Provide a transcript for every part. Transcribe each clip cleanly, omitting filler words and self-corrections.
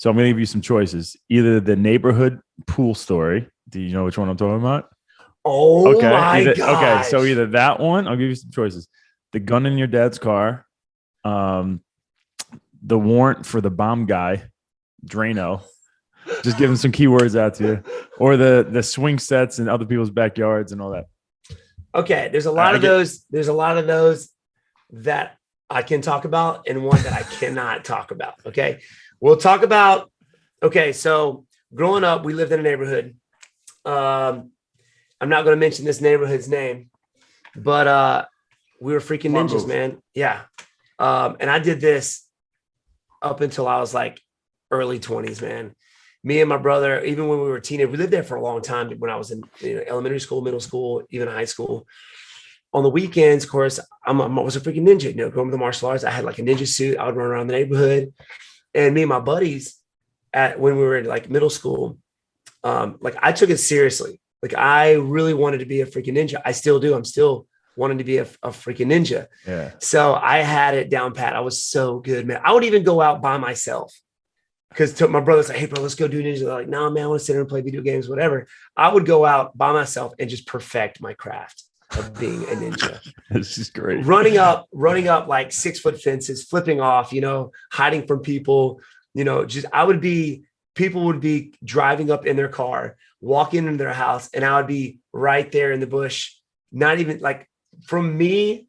So I'm going to give you some choices. Either the neighborhood pool story. Do you know which one I'm talking about? Oh my Okay. So gosh. either that one, I'll give you some choices. The gun in your dad's car, the warrant for the bomb guy, Drano. Just giving some keywords out to you, or the swing sets in other people's backyards and all that. Okay, there's a lot of those. There's a lot of those that I can talk about, and one that I cannot talk about. Okay, we'll talk about. Okay, so growing up, we lived in a neighborhood. I'm not going to mention this neighborhood's name, but we were freaking ninjas, man. Yeah, and I did this up until I was like early 20s, man. Me and my brother, even when we were teenagers, we lived there for a long time. When I was in elementary school, middle school, even high school. On the weekends, of course, I was a freaking ninja. Going to the martial arts, I had like a ninja suit. I would run around the neighborhood, and me and my buddies, when we were in like middle school, like I took it seriously. Like I really wanted to be a freaking ninja. I still do. I'm still wanting to be a freaking ninja. Yeah. So I had it down pat. I was so good, man. I would even go out by myself. Because my brother's like, hey, bro, let's go do ninja. They're like, no, man, I want to sit here and play video games, whatever. I would go out by myself and just perfect my craft of being a ninja. This is great. Running up like 6-foot fences, flipping off, hiding from people, people would be driving up in their car, walking into their house, and I would be right there in the bush. Not even like from me.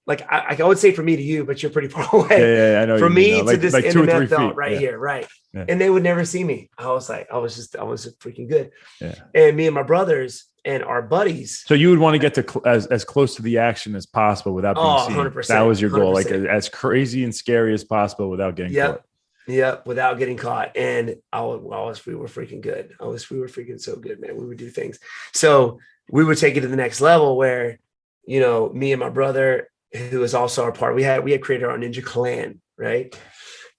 Like I would say from me to you, but you're pretty far away. Yeah, I know. From me to like, this like internet belt right here, right? Yeah. And they would never see me. I was freaking good. Yeah. And me and my brothers and our buddies. So you would want to get to as close to the action as possible without being seen. 100%. That was your goal, 100%. like as crazy and scary as possible without getting caught. Yeah, without getting caught. And we were freaking good. We were freaking so good, man. We would do things. So we would take it to the next level where, me and my brother, who is also our part. We had created our ninja clan, right?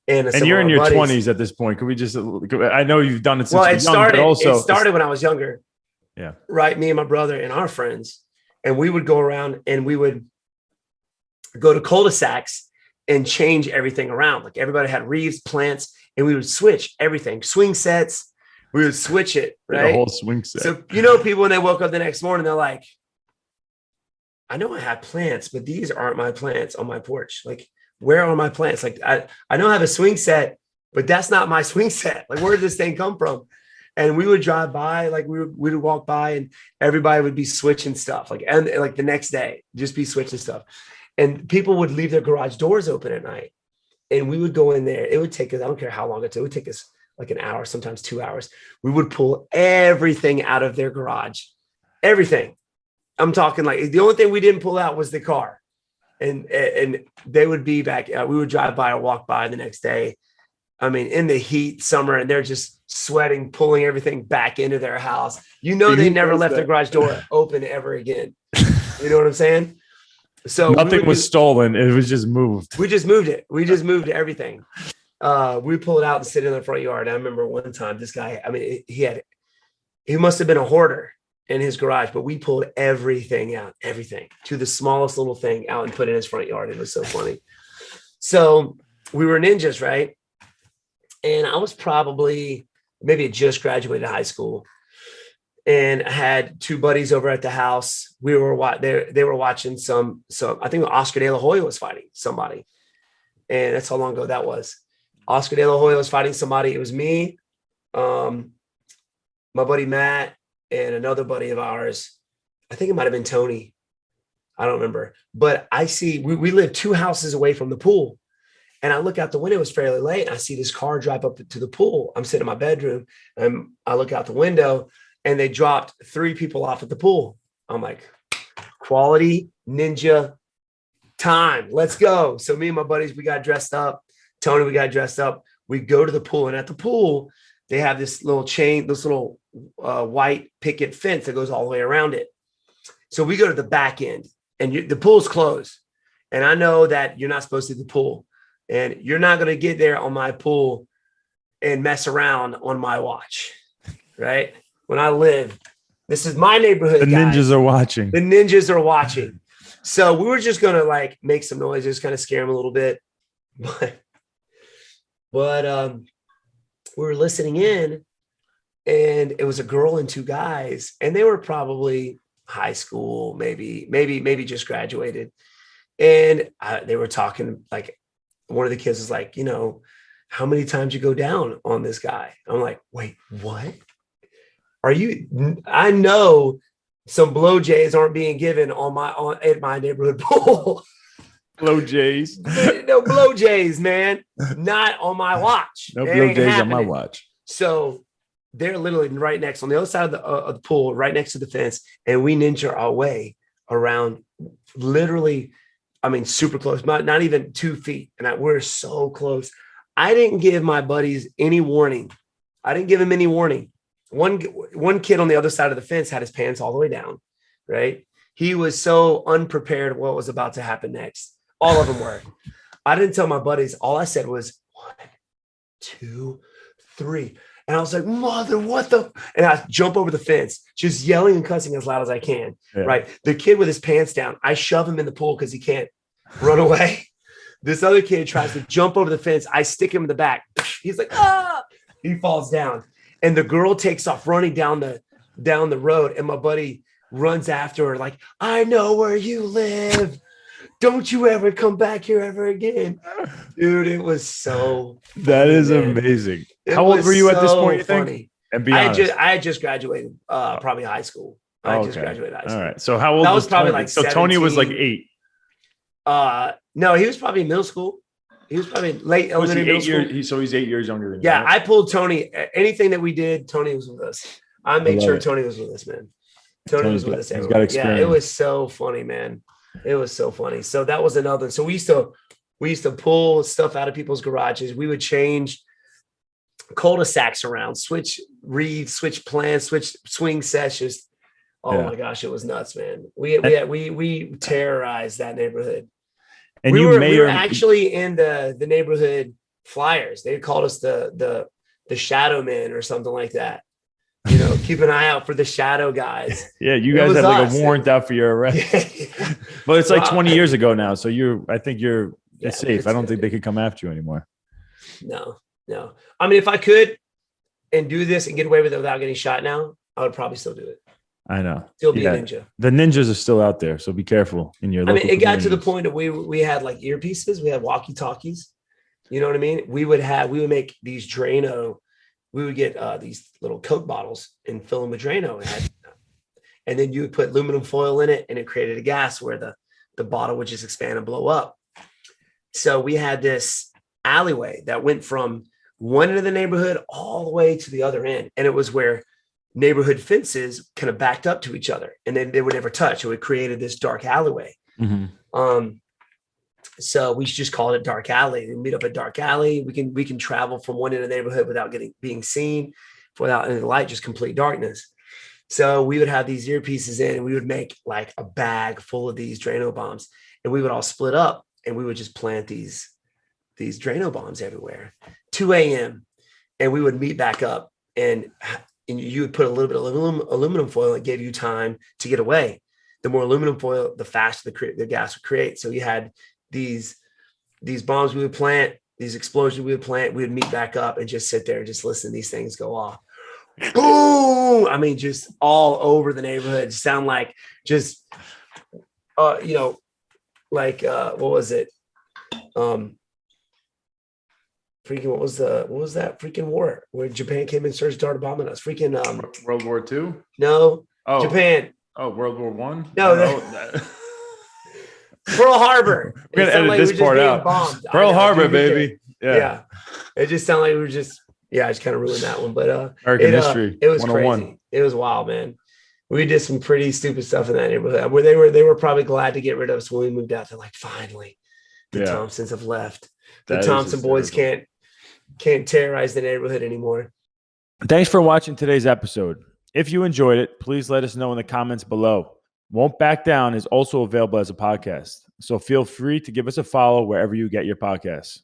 And you're in your 20s at this point. Could we just? I know you've done it since it started. Young, but it started when I was younger. Yeah. Right. Me and my brother and our friends, and we would go around and we would go to cul-de-sacs and change everything around. Like everybody had reefs, plants, and we would switch everything. Swing sets. We would switch it. Right. The whole swing set. So people when they woke up the next morning, they're like, I know I have plants, but these aren't my plants on my porch. Like, where are my plants? Like, I know I have a swing set, but that's not my swing set. Like, where did this thing come from? And we would drive by, like we would walk by, and everybody would be switching stuff. Like, and like the next day, just be switching stuff. And people would leave their garage doors open at night, and we would go in there. It would take us, I don't care how long it would take us like an hour, sometimes 2 hours. We would pull everything out of their garage, everything. I'm talking like the only thing we didn't pull out was the car, and they would be back. We would drive by or walk by the next day. I mean, in the heat, summer, and they're just sweating, pulling everything back into their house. They never left their garage door open ever again. You know what I'm saying? So nothing was stolen. It was just moved. We just moved it. We just moved everything. We pull it out and sit in the front yard. I remember one time this guy, I mean, he must have been a hoarder in his garage, but we pulled everything out, everything to the smallest little thing out and put it in his front yard. It was so funny. So we were ninjas, right? And I was probably maybe just graduated high school, and I had two buddies over at the house. They were watching some. I think Oscar De La Hoya was fighting somebody, and that's how long ago that was. Oscar De La Hoya was fighting somebody. It was me, my buddy Matt, and another buddy of ours. I think it might have been Tony. I don't remember. But I see we live 2 houses away from the pool. And I look out the window, it was fairly late. And I see this car drive up to the pool. I'm sitting in my bedroom, and I look out the window, and they dropped 3 people off at the pool. I'm like, quality ninja time. Let's go. So me and my buddies, we got dressed up. Tony, we got dressed up. We go to the pool. And at the pool, they have this little chain, this little white picket fence that goes all the way around it. So we go to the back end, and the pool's closed. And I know that you're not supposed to do the pool, and you're not going to get there on my pool and mess around on my watch, right? When I live, this is my neighborhood. The ninjas are watching. The ninjas are watching. So we were just going to like make some noise, just kind of scare them a little bit. But we were listening in, and it was a girl and two guys, and they were probably high school, maybe just graduated. And they were talking, like, one of the kids was like, how many times you go down on this guy? I'm like, wait, what? I know some blow jays aren't being given at my neighborhood pool. Blow jays. No blow jays, man. Not on my watch. No blow jays on my watch. So they're literally right next, on the other side of the pool, right next to the fence. And we ninja our way around, literally, I mean, super close, not even 2 feet. And we're so close. I didn't give my buddies any warning. I didn't give him any warning. One kid on the other side of the fence had his pants all the way down, right? He was so unprepared of what was about to happen next. All of them were. I didn't tell my buddies. All I said was 1, 2, 3. And I was like, mother, what the? And I jump over the fence, just yelling and cussing as loud as I can, right? The kid with his pants down, I shove him in the pool because he can't run away. This other kid tries to jump over the fence. I stick him in the back. He's like, ah! He falls down. And the girl takes off running down the road. And my buddy runs after her like, I know where you live. Don't you ever come back here ever again. Dude, it was so funny, that is amazing. How old were you at this point, you think? Funny. And be honest. I had just graduated, probably high school. I just graduated high school. All right. So how old was probably Tony? like So 17. Tony was like 8. No, he was probably in middle school. He was probably late elementary, middle school. So he's 8 years younger than you. Yeah, right? I pulled Tony. Anything that we did, Tony was with us. I made sure Tony was with us, man. Tony was with us. He's got experience. Yeah, it was so funny, man. It was so funny. So that was another. So we used to pull stuff out of people's garages. We would change cul-de-sacs around, switch reeds, switch plans, switch swing sets. Just, my gosh, it was nuts, man. We terrorized that neighborhood. And we were actually in the neighborhood flyers. They called us the shadow men or something like that. Keep an eye out for the shadow guys. Yeah, you guys had like a warrant out for your arrest. But it's like 20 years ago now. So I think you're safe. I don't think they could come after you anymore. No. I mean, if I could and do this and get away with it without getting shot now, I would probably still do it. I know. Still be a ninja. The ninjas are still out there, so be careful in your local it got to the point that we had like earpieces, we had walkie-talkies. You know what I mean? We would make these Drano. We would get these little Coke bottles and fill them with Drano, and then you would put aluminum foil in it, and it created a gas where the bottle would just expand and blow up. So we had this alleyway that went from one end of the neighborhood all the way to the other end, and it was where neighborhood fences kind of backed up to each other, and then they would never touch. So it created this dark alleyway. Mm-hmm. So we just called it Dark Alley. We meet up at Dark Alley. We can travel from one end of the neighborhood without being seen, without any light, just complete darkness. So we would have these earpieces in, and we would make like a bag full of these Drano bombs, and we would all split up, and we would just plant these Drano bombs everywhere. 2 a.m. and we would meet back up, and you would put a little bit of aluminum foil. It gave you time to get away. The more aluminum foil, the faster the gas would create. So you had these bombs we would plant, these explosions we would plant. We would meet back up and just sit there and just listen to these things go off. Boom! I mean, just all over the neighborhood. Sound like just, what was it? What was that freaking war where Japan came and started bombing us? World War II? No. Oh. Japan. Oh, World War One? No. Pearl Harbor. We're gonna edit this part out. Pearl Harbor, baby. Yeah. It just sounded like we were just I just kind of ruined that one. But American history. It was crazy. It was wild, man. We did some pretty stupid stuff in that neighborhood where they were probably glad to get rid of us when we moved out. They're like, finally, the Thompsons have left. The Thompson boys can't terrorize the neighborhood anymore. Thanks for watching today's episode. If you enjoyed it, please let us know in the comments below. Won't Back Down is also available as a podcast, so feel free to give us a follow wherever you get your podcasts.